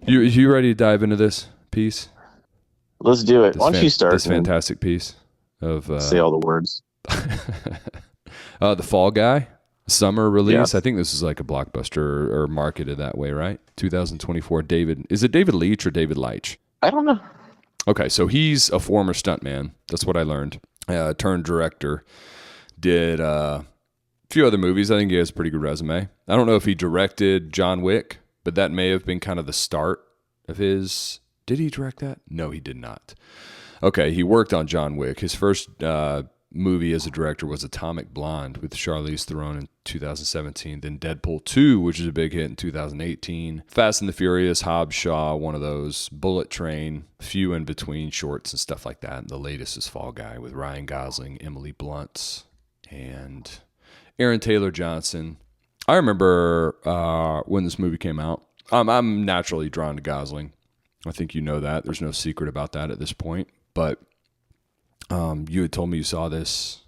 You ready to dive into this piece? Let's do it. Why don't you start? This fantastic piece of say all the words. The Fall Guy summer release. Yes. I think this is like a blockbuster or marketed that way, right? 2024. Is it David Leitch or David Leitch? I don't know. Okay, so he's a former stuntman. That's what I learned. Turned director. Did a few other movies. I think he has a pretty good resume. I don't know if he directed John Wick, but that may have been kind of the start of his... Did he direct that? No, he did not. Okay, he worked on John Wick. His first movie as a director was Atomic Blonde with Charlize Theron in 2017. Then Deadpool 2, which is a big hit in 2018. Fast and the Furious, Hobbs Shaw, one of those. Bullet Train, a few in between shorts and stuff like that. And the latest is Fall Guy with Ryan Gosling, Emily Blunt, and Aaron Taylor Johnson. I remember when this movie came out. I'm naturally drawn to Gosling. I think you know that. There's no secret about that at this point. But you had told me you saw this,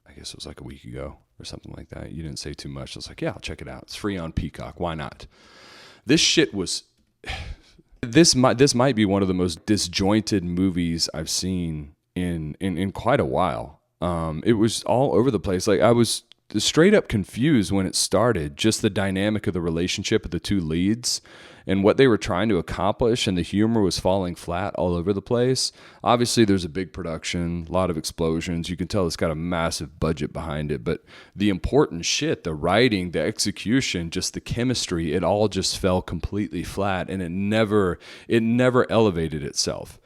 I guess it was like a week ago or something like that. You didn't say too much. I was like, yeah, I'll check it out. It's free on Peacock. Why not? This shit was... This might be one of the most disjointed movies I've seen in quite a while. It was all over the place. Like, I was straight up confused when it started, just the dynamic of the relationship of the two leads and what they were trying to accomplish, and the humor was falling flat all over the place. Obviously, there's a big production, a lot of explosions. You can tell it's got a massive budget behind it, but the important shit, the writing, the execution, just the chemistry, it all just fell completely flat, and it never elevated itself.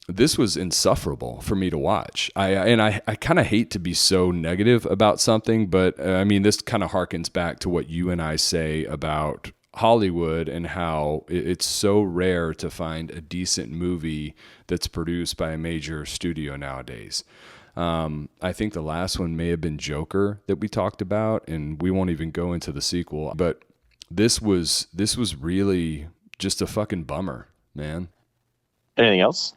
This was insufferable for me to watch. I kind of hate to be so negative about something, but I mean, this kind of harkens back to what you and I say about Hollywood and how it's so rare to find a decent movie that's produced by a major studio nowadays. I think the last one may have been Joker that we talked about, and we won't even go into the sequel, but this was really just a fucking bummer, man. Anything else?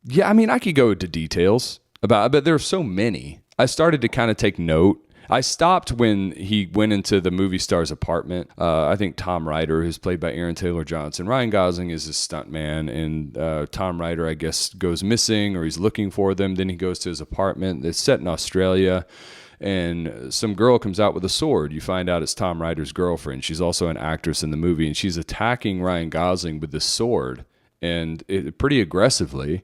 Yeah, I mean, I could go into details about it, but there are so many. I started to kind of take note. I stopped when he went into the movie star's apartment. I think Tom Ryder, who's played by Aaron Taylor Johnson. Ryan Gosling is his stuntman, and Tom Ryder, I guess, goes missing, or he's looking for them. Then he goes to his apartment. It's set in Australia, and some girl comes out with a sword. You find out it's Tom Ryder's girlfriend. She's also an actress in the movie, and she's attacking Ryan Gosling with this sword, and pretty aggressively.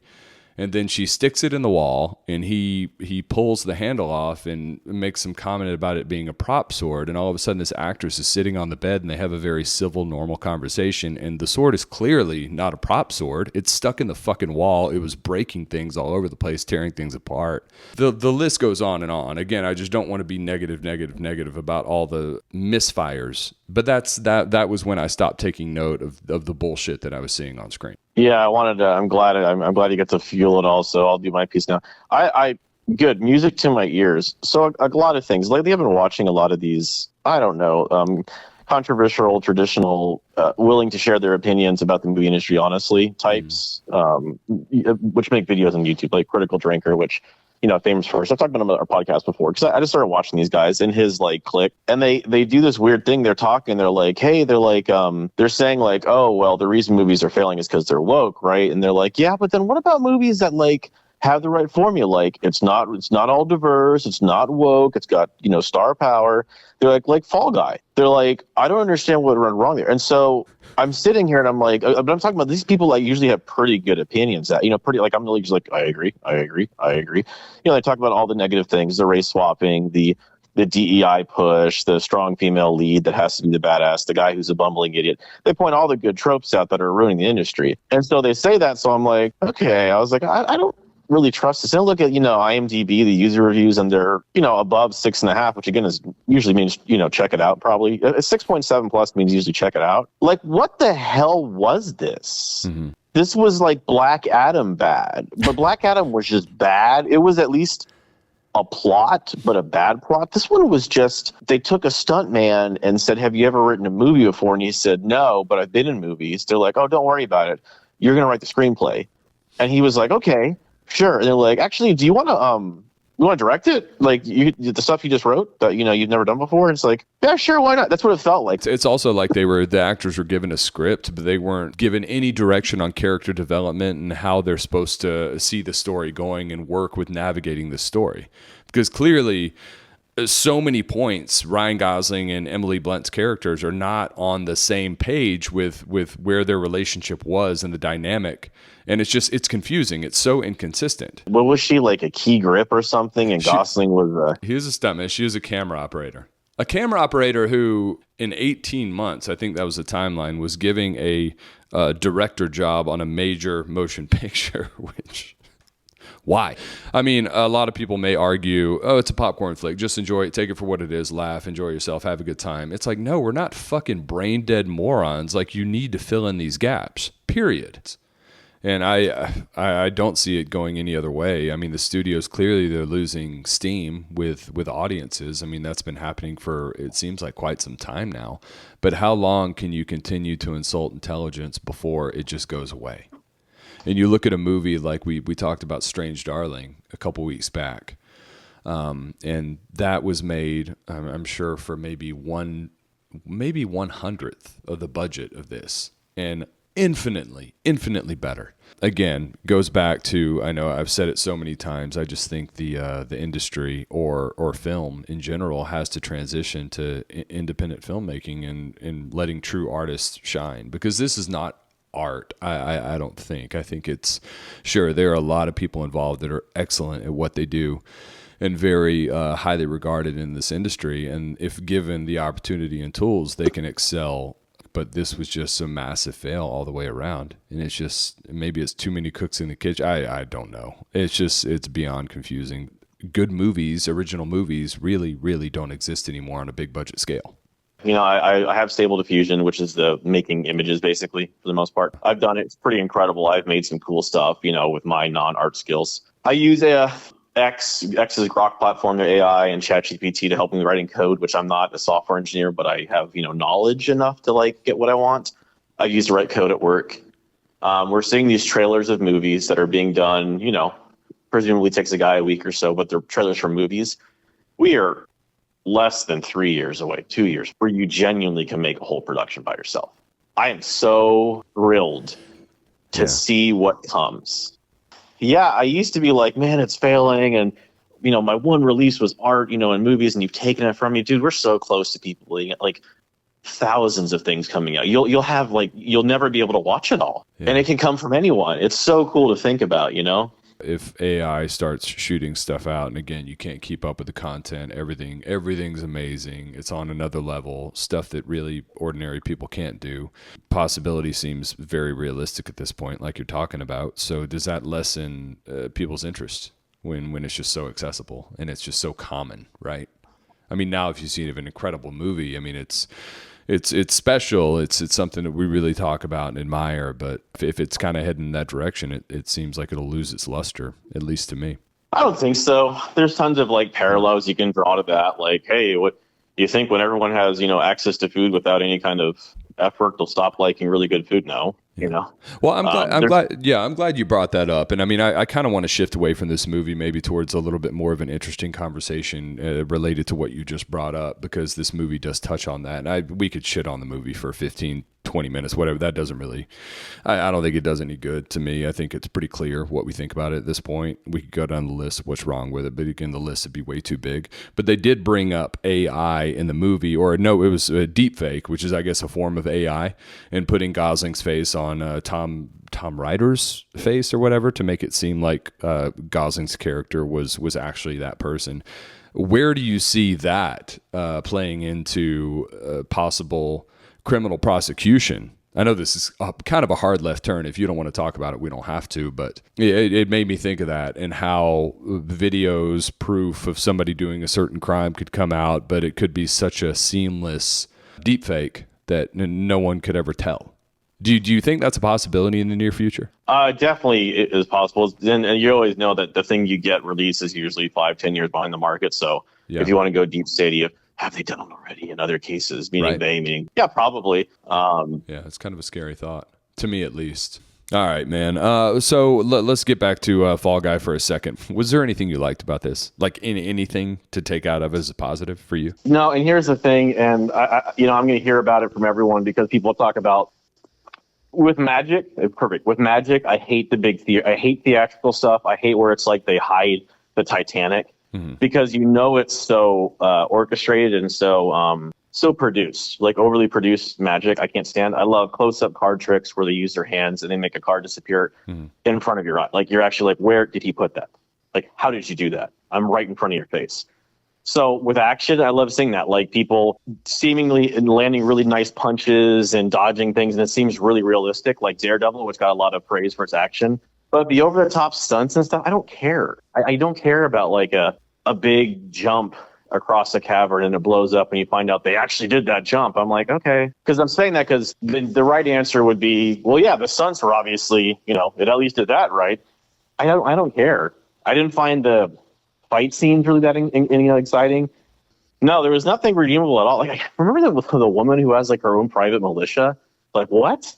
And then she sticks it in the wall, and he pulls the handle off and makes some comment about it being a prop sword. And all of a sudden, this actress is sitting on the bed, and they have a very civil, normal conversation. And the sword is clearly not a prop sword. It's stuck in the fucking wall. It was breaking things all over the place, tearing things apart. The list goes on and on. Again, I just don't want to be negative about all the misfires. But that was when I stopped taking note of the bullshit that I was seeing on screen. Yeah, I wanted to. I'm glad you got to fuel it all. So I'll do my piece now. I good music to my ears. So a lot of things. Lately, I've been watching a lot of these. I don't know, controversial, traditional, willing to share their opinions about the movie industry honestly types, which make videos on YouTube, like Critical Drinker, which, you know, famous for. So I've talked about him on our podcast before, because I just started watching these guys in his like clique, and they do this weird thing. They're talking, they're like, hey, they're saying like, oh, well, the reason movies are failing is because they're woke, right? And they're like, yeah, but then what about movies that like have the right formula? Like it's not all diverse, it's not woke, it's got, you know, star power. They're like Fall Guy. They're like, I don't understand what went wrong there. And so I'm sitting here and I'm like, but I'm talking about these people like usually have pretty good opinions that, you know, pretty like I'm really just like, I agree. You know, they talk about all the negative things, the race swapping, the DEI push, the strong female lead that has to be the badass, the guy who's a bumbling idiot. They point all the good tropes out that are ruining the industry. And so they say that. So I'm like, okay, I was like, I don't really trust this. And look at, you know, IMDb, the user reviews, and they're, you know, above 6.5, which again is usually means, you know, check it out. Probably 6.7 plus means usually check it out. Like, what the hell was this? Mm-hmm. This was like Black Adam bad, but Black Adam was just bad. It was at least a plot, but a bad plot. This one was just, they took a stuntman and said, have you ever written a movie before? And he said, no, but I've been in movies. They're like, oh, don't worry about it. You're going to write the screenplay. And he was like, okay, sure. And they're like, actually, do you want to you want to direct it? Like the stuff you just wrote that you've never done before. And it's like, yeah, sure, why not? That's what it felt like. It's also like the actors were given a script, but they weren't given any direction on character development and how they're supposed to see the story going and work with navigating the story. Because clearly, so many points, Ryan Gosling and Emily Blunt's characters are not on the same page with where their relationship was and the dynamic. And it's confusing. It's so inconsistent. Well, was she like a key grip or something? And Gosling was he was a stuntman. She was a camera operator. A camera operator who, in 18 months, I think that was the timeline, was giving a director job on a major motion picture, which... Why? I mean, a lot of people may argue, oh, it's a popcorn flick. Just enjoy it. Take it for what it is. Laugh. Enjoy yourself. Have a good time. It's like, no, we're not fucking brain dead morons. Like, you need to fill in these gaps, period. And I don't see it going any other way. I mean, the studios, clearly they're losing steam with audiences. I mean, that's been happening for, it seems like, quite some time now. But how long can you continue to insult intelligence before it just goes away? And you look at a movie like we talked about Strange Darling a couple weeks back, and that was made, I'm sure, for maybe 1/100th of the budget of this, and infinitely better. Again, goes back to, I know I've said it so many times, I just think the industry or film in general has to transition to independent filmmaking and letting true artists shine, because this is not art. I don't think. I think it's, sure, there are a lot of people involved that are excellent at what they do and very highly regarded in this industry. And if given the opportunity and tools, they can excel. But this was just a massive fail all the way around. And it's just, maybe it's too many cooks in the kitchen. I don't know. It's beyond confusing. Good movies, original movies, really don't exist anymore on a big budget scale. I have Stable Diffusion, which is the making images, basically, for the most part. I've done it. It's pretty incredible. I've made some cool stuff, with my non-art skills. I use X's Grok platform, their AI, and ChatGPT to help me writing code, which I'm not a software engineer, but I have, knowledge enough to, get what I want. I use to write code at work. We're seeing these trailers of movies that are being done, presumably takes a guy a week or so, but they're trailers for movies. We are less than 3 years away, 2 years, where you genuinely can make a whole production by yourself. I am so thrilled to see what comes. Yeah, I used to be like, man, it's failing. And, my one release was art, in movies, and you've taken it from me. Dude, we're so close to people being like thousands of things coming out. You'll have you'll never be able to watch it all. Yeah. And it can come from anyone. It's so cool to think about, If AI starts shooting stuff out, and again, you can't keep up with the content, everything's amazing. It's on another level, stuff that really ordinary people can't do. Possibility seems very realistic at this point, like you're talking about. So does that lessen people's interest when it's just so accessible and it's just so common, right? I mean, now if you see an incredible movie, I mean, it's special. It's something that we really talk about and admire. But if it's kind of heading in that direction, it seems like it'll lose its luster, at least to me. I don't think so. There's tons of parallels you can draw to that. Hey, what do you think when everyone has access to food without any kind of effort, they'll stop liking really good food? No. Well, I'm glad you brought that up. And I mean, I kind of want to shift away from this movie maybe towards a little bit more of an interesting conversation related to what you just brought up, because this movie does touch on that. And we could shit on the movie for 15, 20 minutes, whatever. That doesn't really, I don't think it does any good to me. I think it's pretty clear what we think about it at this point. We could go down the list of what's wrong with it, but again, the list would be way too big. But they did bring up AI in the movie, or no, it was a deep fake, which is, I guess, a form of AI, and putting Gosling's face on Tom Ryder's face or whatever to make it seem like Gosling's character was actually that person. Where do you see that playing into possible criminal prosecution? I know this is kind of a hard left turn. If you don't want to talk about it, we don't have to, but it made me think of that and how videos, proof of somebody doing a certain crime could come out, but it could be such a seamless deepfake that no one could ever tell. Do you think that's a possibility in the near future? Definitely it is possible. And you always know that the thing you get released is usually 5-10 years behind the market. So if you want to go deep stadium, have they done it already in other cases? Meaning, yeah, probably. Yeah, it's kind of a scary thought, to me at least. All right, man. So let's get back to Fall Guy for a second. Was there anything you liked about this? Like anything to take out of as a positive for you? No, and here's the thing, and I'm going to hear about it from everyone because people talk about with magic. Perfect. With magic, I hate I hate theatrical stuff. I hate where it's like they hide the Titanic because it's so orchestrated and so produced, like overly produced magic. I can't stand. I love close-up card tricks where they use their hands and they make a card disappear in front of your eye. Like you're actually like, where did he put that? Like, how did you do that? I'm right in front of your face. So with action, I love seeing that, like people seemingly landing really nice punches and dodging things, and it seems really realistic, like Daredevil, which got a lot of praise for its action. But the over-the-top stunts and stuff, I don't care. I don't care about like a big jump across a cavern and it blows up and you find out they actually did that jump. I'm like, okay. Because I'm saying that because the right answer would be, well, yeah, the stunts were obviously, it at least did that right. I don't care. I didn't find the fight scenes really that exciting. No, there was nothing redeemable at all. Like I remember the woman who has like her own private militia. Like what?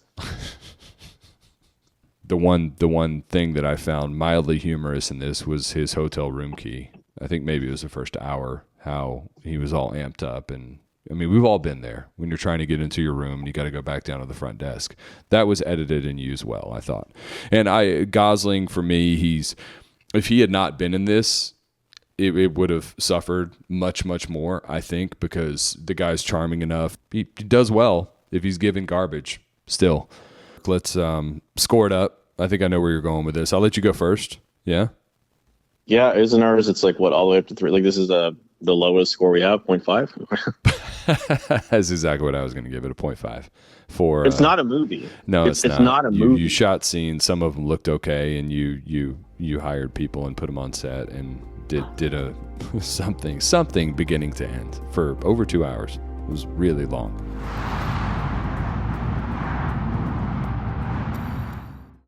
The one thing that I found mildly humorous in this was his hotel room key. I think maybe it was the first hour, how he was all amped up. And I mean, we've all been there when you're trying to get into your room and you got to go back down to the front desk. That was edited and used well, I thought. And Gosling, for me, if he had not been in this, it would have suffered much, much more, I think, because the guy's charming enough. He does well if he's given garbage still. Let's score it up. I think I know where you're going with this. I'll let you go first. Yeah? Yeah, isn't ours? It's like, what, all the way up to 3? Like, this is the lowest score we have, 0.5? That's exactly what I was going to give it, a 0.5. It's not a movie. No, it's not. It's not a movie. You shot scenes. Some of them looked okay, and you hired people and put them on set and did a something beginning to end for over 2 hours. It was really long.